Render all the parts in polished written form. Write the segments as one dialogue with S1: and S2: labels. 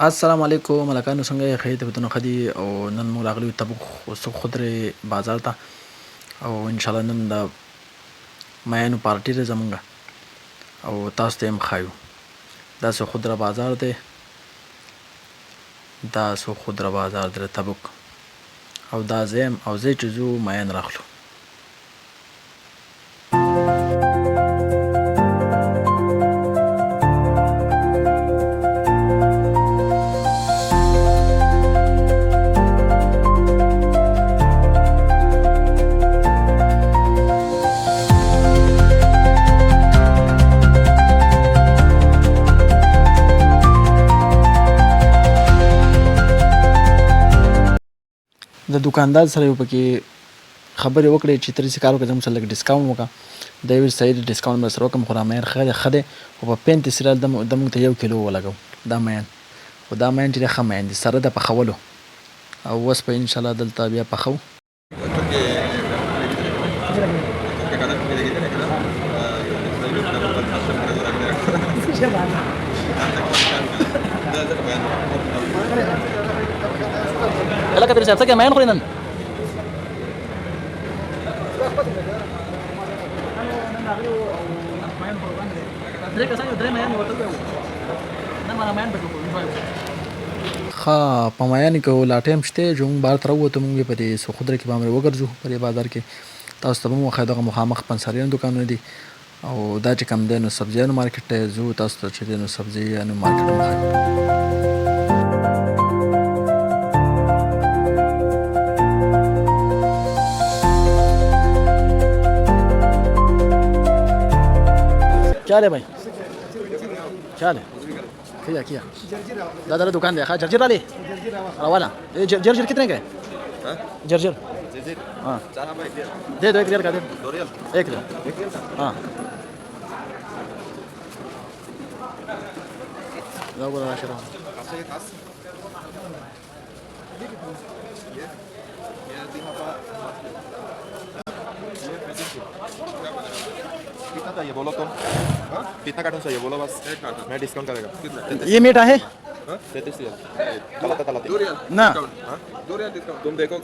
S1: السلام علیکم ملکانو څنګه یې خیر طبیعتونه ښه دي او نن موږ راغلي یو تبوک سوق خضرې بازار ته او انشاءالله نن د میانو پارټي ده زمونږ او تاسو ته یې هم ښایو دا سوق خضره بازار دی دا سوق خضره بازار دی د تبوک او دا زه او زه چې ځو میان راخلو د دکاندار سره یو پکې خبرې وکړې چې تر دې کار وکړه زموږ سره لږ ډسکاونټ وکړه دی ویل صحیح دی ډسکاونټ به سره وکړم خو دا میان ښه دی خو په 35 ریال د موږ ته 1 کیلو ولګو دا میان خو دا میان چې دی ښه میان دی سره د پخولو او اوس به انشاءالله دلته بیا پخو لکه تر صاحب څنګه میان خوري نن ښه په میان کې لا ټایم شته چې موږ بهر ته راووتو موږ په دې سوق خضره کې به هم وګرځو په دې بازار کې تاسو ته به هم وښایم دغه مخامخ پنساریانو دوکانونه دي او دا چې کوم دی نو سبزیانو مارکیټ ته ځو تاسو ته چې دی نو سبزیانو مارکیټ هم ښایو क्या है भाई क्या है किया किया दादा दुकान देखा जर्जर वाले वाला ये जर्जर कितने का है जर्जर हाँ दे दो 1 रियल का दे 1 रियल हाँ
S2: कितना चाहिए बोलो तुम कितना कार्टून चाहिए बोलो बस एक कार्टून मैं डिस्काउंट करेगा
S1: ये मीठा है
S2: 33 रियल गलत है
S3: 2 रियल
S1: ना
S3: 2 रियल डिस्काउंट
S2: तुम देखो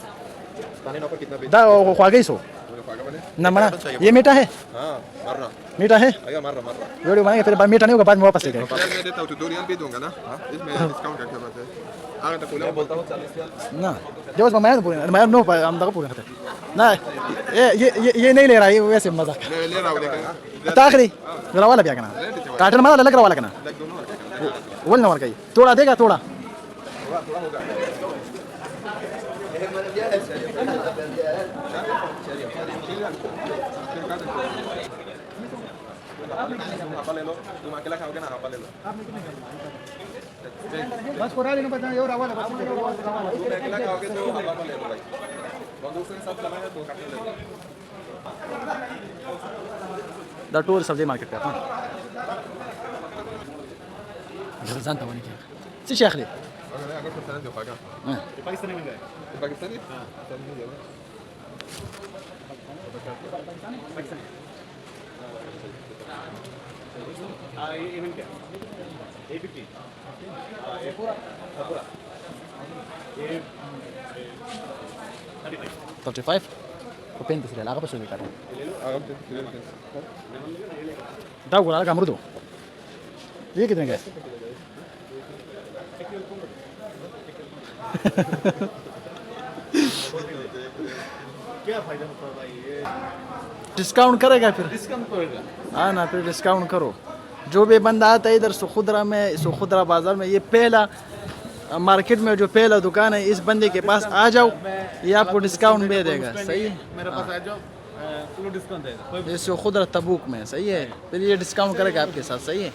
S2: स्थानीय नौकर कितना
S1: दा ख्वागे सो ना मना ये मीठा है
S2: हाँ मर्रा
S1: मीठा है
S2: आएगा मर्रा मर्रा
S1: वीडियो बनाएंगे फिर मीठा नहीं होगा बाद में वापस ले जाएंगे
S3: मैं देता हूँ तो 2 रियल भी दूंगा ना इसमें डिस्काउंट करके बात है आगे तक
S2: मैं बोलता हूँ 40 रियल
S1: ना जो उसमें मैं नो हम तक पूरे करते ना ये नहीं ले रहा है वैसे मजाक
S3: ले रहा हूँ देखा
S1: ताखरी मेरा वाला क्या करना काटन मारा लग रहा वाला करना बोल ना कहीं थोड़ा देगा थोड़ा
S2: हापा ले लो तुम अकेला खाओगे ना हापा ले लो
S1: बस कोरा लेना पड़ता है और वाला
S2: तुम अकेला खाओगे तो हापा ले लो भाई बंदूक से सब चलाएंगे तो काटने ले लो
S1: दा टूर सब्जी मार्केट पे غزان ثواني كده ايش يا اخي
S3: अगर कुछ तरह से होगा
S2: पाकिस्तानी में जाए
S3: पाकिस्तानी
S2: इवन क्या 850 ये पूरा ये
S1: 35 وبين تسري لا غبش اللي كان ده ولا كام ردو ये कितने का
S2: क्या फायदा होता भाई ये
S1: डिस्काउंट करेगा फिर
S2: डिस्काउंट करेगा
S1: हाँ ना फिर डिस्काउंट करो जो भी बंदा आता है इधर सो खुदरा बाजार में ये पहला मार्केट में जो पहला दुकान है इस बंदे के पास आ जाओ ये आपको डिस्काउंट भी देगा सही है
S2: मेरे पास आ जाओ फुल डिस्काउंट देगा
S1: ये सो खुदरा तबूक में सही है फिर ये डिस्काउंट करेगा आपके साथ सही है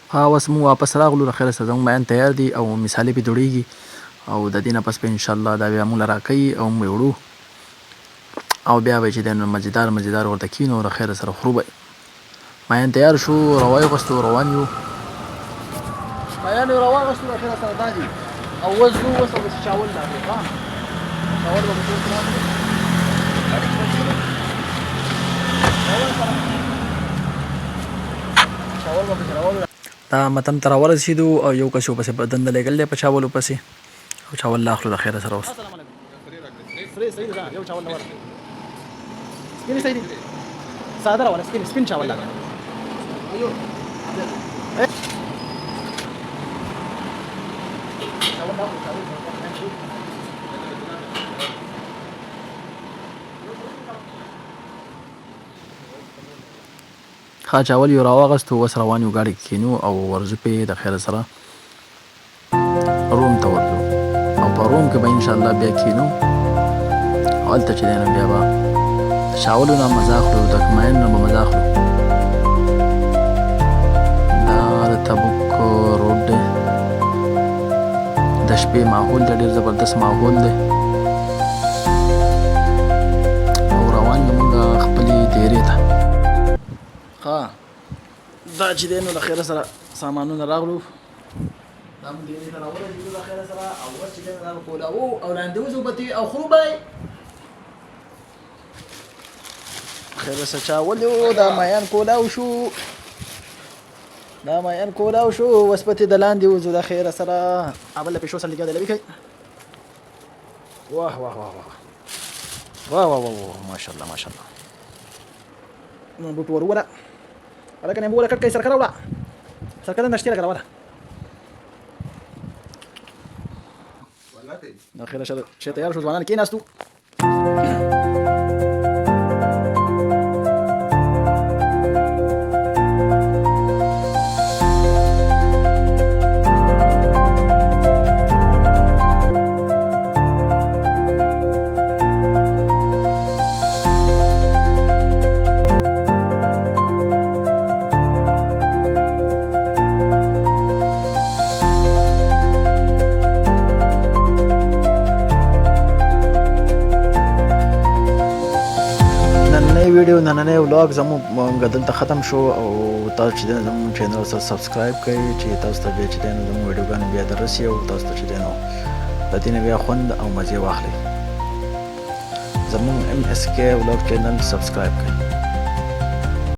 S1: हाँ बस مو واپس راغلو خیر سره زموږ میان تیار دي او مثالې به جوړیږي او د دې نه پس په ان شاء الله دا بیا موږ راکوي او موږ وړو او بیا به چې د مزیدار ورته کینو او خیر سره خروبه میان تیار شو روای غوستو روان یو میان روان غوستو خیر سره دادي او وزو وسو شاول دا ها شاول به دا متن ته راورسېدو او یو کس ورپسې دنده لېږلی دی په چاولو پسې او چاول لا اخلو د خیره سره اوس
S4: ساده راوړه سپین چاول لا
S1: ښه چاول یو راواغستو اوس روان یو ګاډي کې کینو او ورځو پې د خیره سره روم ته ورځو او په روم کې به انشاءالله بیا کینو او هلته چې دی نو بیا به د چاولو نه مزه اخلو د کماین نه به مزه اخلو دا د تبوک روډ دی د شپې ماحول دی ډېر زبردست ماحول دی او روان یو مونږ خپلې دیرې ته ها دا چې دی نو له خیره سره سامانونه راغلو دا مونږ دیرې ته راورسېدو له خیره سره او اوس چې دی نو دا به کولاوو او لاندې وځو بتې او خرو به خیره سره چاولو دا مایان کولاو شو دا مایان کولاو شو اوس بتې د لاندې وځو د خیره سره اول له پیشو سره لګیا دی لوي کوي واه واه واه واه واه واه واه ماشاءالله ماشاءالله نو بوټ وروله هلکه نه بوله کټ کوي سرکه راوړه سرکه دنده شتې لږه راوړه د خیره چې تیار شو ځوانان کېناستو ویډیو نننی ولاګ زموږ دلته ختم شو او تاسو چې دی زموږ چینل سره سبسکرایب کړئ چې تاسو ته بیا چې دی نو زموږ ویډیوګانې بیا دررسي او تاسو ته چې دی نو د دې نه بیا خوند او مزې واخلئ زموږ MSK ولاګ چینل سبسکرایب کړئ